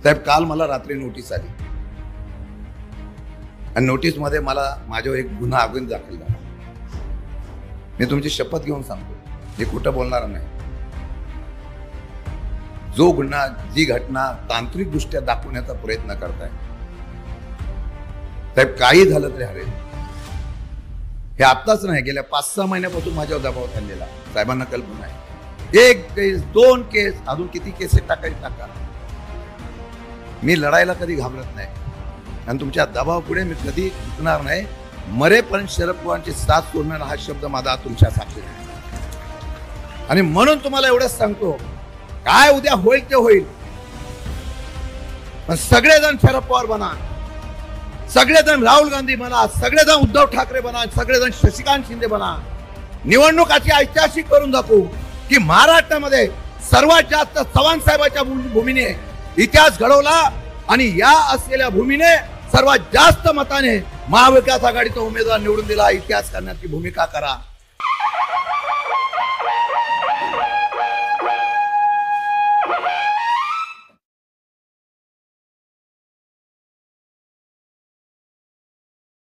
साहेब, काल मला रात्री नोटीस आली आणि नोटीसमध्ये मला माझ्यावर एक गुन्हा अजून दाखल झाला. मी तुमची शपथ घेऊन सांगतो, हे खोटं बोलणार नाही. जो गुन्हा, जी घटना तांत्रिक दृष्ट्या दाखवण्याचा प्रयत्न करताय साहेब, काही झालं तरी हरेल. हे आत्ताच नाही, गेल्या 5-6 महिन्यापासून माझ्यावर दबाव चाललेला. साहेबांना कल्पना आहे. 1 केस, 2 केस, अजून किती केसेस टाकायचे टाका. मी लढायला कधी घाबरत नाही आणि तुमच्या दबावापुढे मी कधी झुकणार नाही. मरेपर्यंत शरद पवारांची साथ सोडणार हा शब्द माझा तुमच्या साक्षीने आहे. आणि म्हणून तुम्हाला एवढंच सांगतो, काय उद्या होईल ते होईल, पण सगळेजण शरद पवार बना, सगळेजण राहुल गांधी बना, सगळेजण उद्धव ठाकरे बना, सगळेजण शशिकांत शिंदे बना. निवडणुकाची ऐतिहासिक करून दाखवू की महाराष्ट्रामध्ये सर्वात जास्त चव्हाण साहेबांच्या भूमीने इतिहास घडवला आणि या असलेल्या भूमीने सर्वात जास्त मताने महाविकास आघाडीचा उमेदवार निवडून दिला. इतिहास करण्याची भूमिका करा.